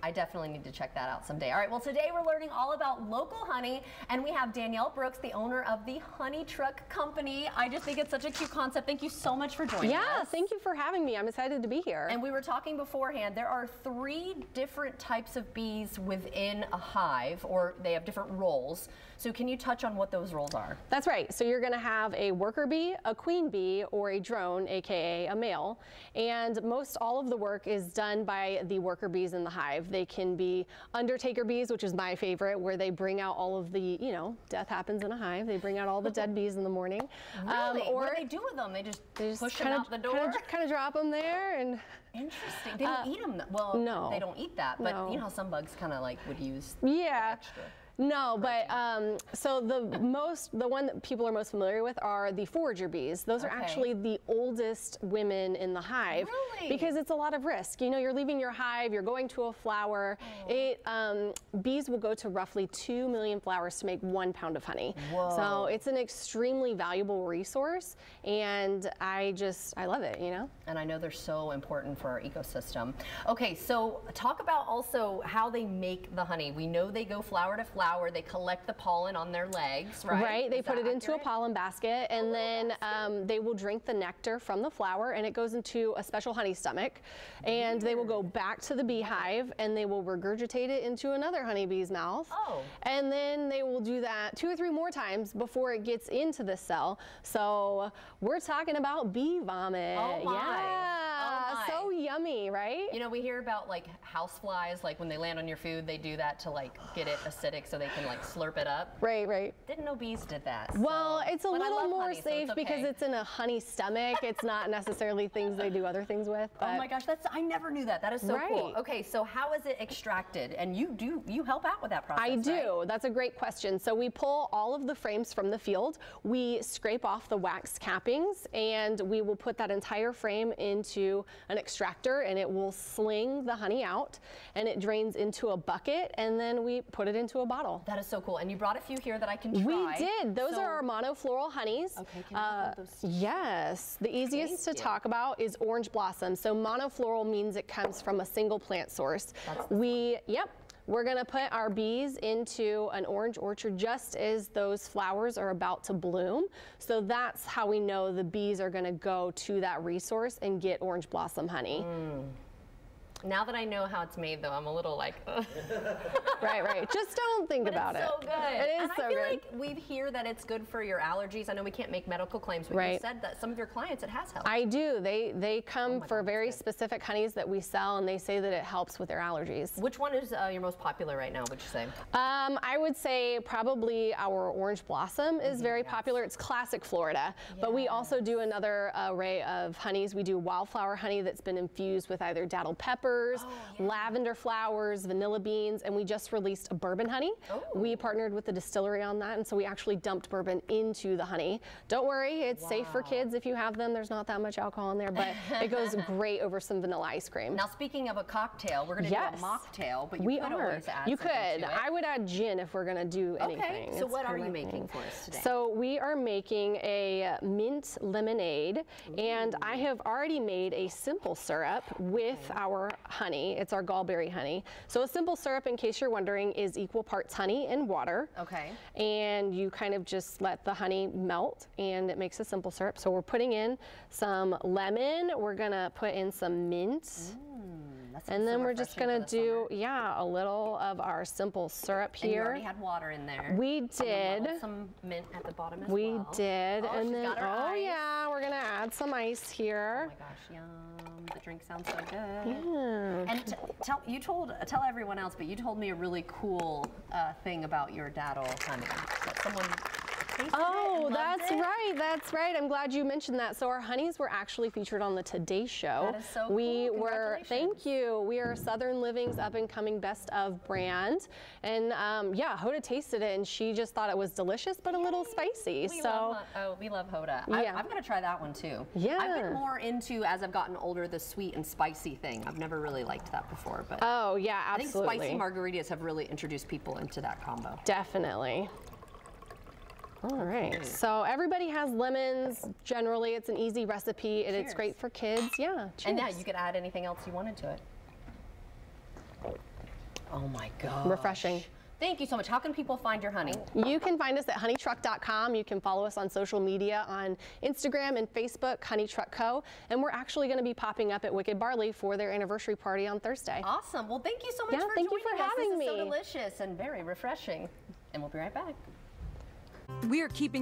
I definitely need to check that out someday. All right, well, today we're learning all about local honey, and we have Danielle Brooks, the owner of the Honey Truck Company. I just think it's such a cute concept. Thank you so much for joining us. Yeah, thank you for having me. I'm excited to be here. And we were talking beforehand, there are 3 different types of bees within a hive, or they have different roles. So can you touch on what those roles are? That's right. So you're going to have a worker bee, a queen bee, or a drone, aka a male. And most all of the work is done by the worker bees in the hive. They can be undertaker bees, which is my favorite, where they bring out all of the, you know, death happens in a hive. They bring out all the dead bees in the morning. Really? What do they do with them? They just push them out the door? Kind of drop them there. And interesting. They don't eat them. Well, no, they don't eat that. But you know how some bugs kind of like would use extra. No, but so the one that people are most familiar with are the forager bees. Those are actually the oldest women in the hive. Really? Because it's a lot of risk. You know, you're leaving your hive, you're going to a flower. Bees will go to roughly 2 million flowers to make 1 pound of honey. Whoa. So it's an extremely valuable resource, and I love it, you know? And I know they're so important for our ecosystem. Okay, so talk about also how they make the honey. We know they go flower to flower. They collect the pollen on their legs, right? Right. They put it into a pollen basket, and then they will drink the nectar from the flower, and it goes into a special honey stomach. And they will go back to the beehive, and they will regurgitate it into another honeybee's mouth. Oh. And then they will do that 2 or 3 more times before it gets into the cell. So we're talking about bee vomit. Oh my. Yeah. Oh my. So yummy, right? You know, we hear about like house flies, like when they land on your food, they do that to like get it acidic so they can like slurp it up. Right, right. Didn't know bees did that. Well, it's a little more honey, safe because it's in a honey stomach. It's not necessarily things they do other things with. But oh my gosh, I never knew that. That is so cool. Okay, so how is it extracted? And you help out with that process, I do. Right? That's a great question. So we pull all of the frames from the field. We scrape off the wax cappings, and we will put that entire frame into an extractor, and it will sling the honey out, and it drains into a bucket, and then we put it into a bottle. That is so cool. And you brought a few here that I can try. We did. Those are our monofloral honeys. Okay, can I hold those? Yes. The easiest to talk about is orange blossom. So monofloral means it comes from a single plant source. We're going to put our bees into an orange orchard just as those flowers are about to bloom. So that's how we know the bees are going to go to that resource and get orange blossom honey. Now that I know how it's made, though, I'm a little like, ugh. Right. Just don't think about it. It's so good. It is and so I feel good. like we hear that it's good for your allergies. I know we can't make medical claims, but you said that some of your clients, it has helped. I do. They come for very specific honeys that we sell, and they say that it helps with their allergies. Which one is your most popular right now, would you say? I would say probably our orange blossom is very popular. It's classic Florida, but we also do another array of honeys. We do wildflower honey that's been infused with either dazzled peppers, lavender flowers, vanilla beans, and we just released a bourbon honey. We partnered with the distillery on that, and so we actually dumped bourbon into the honey. Don't worry, it's safe for kids if you have them. There's not that much alcohol in there, but it goes great over some vanilla ice cream. Now, speaking of a cocktail, we're going to do a mocktail, but you could always add You something could. to it. I would add gin if we're going to do anything. Okay, so what are you making for us today? So we are making a mint lemonade, and I have already made a simple syrup with our honey. It's our gallberry honey. So a simple syrup, in case you're wondering, is equal parts honey and water. Okay. And you kind of just let the honey melt, and it makes a simple syrup. So we're putting in some lemon. We're gonna put in some mint. And then we're just gonna do, a little of our simple syrup here. And you already had water in there. We did. Some mint at the bottom as well. We did. Oh, and then, ice. we're gonna add some ice here. Oh my gosh, yum. The drink sounds so good. Yeah. And tell everyone else, but you told me a really cool thing about your daddle honey. That someone that's right. I'm glad you mentioned that. So our honeys were actually featured on the Today Show. That is so cool. Thank you. We are Southern Living's up and coming best of brand. And Hoda tasted it, and she just thought it was delicious, but a little spicy. We love Hoda. I'm going to try that one too. Yeah. I've been more into, as I've gotten older, the sweet and spicy thing. I've never really liked that before, but absolutely. I think spicy margaritas have really introduced people into that combo. Definitely. All right, so everybody has lemons. Generally, it's an easy recipe, and it's great for kids. Yeah, cheers. And you could add anything else you wanted to it. Oh my gosh. Refreshing. Thank you so much. How can people find your honey? You can find us at honeytruck.com. You can follow us on social media on Instagram and Facebook, Honey Truck Co. And we're actually going to be popping up at Wicked Barley for their anniversary party on Thursday. Awesome. Well, thank you so much for thank joining you for us. having This is me. so delicious and very refreshing. And we'll be right back. We are keeping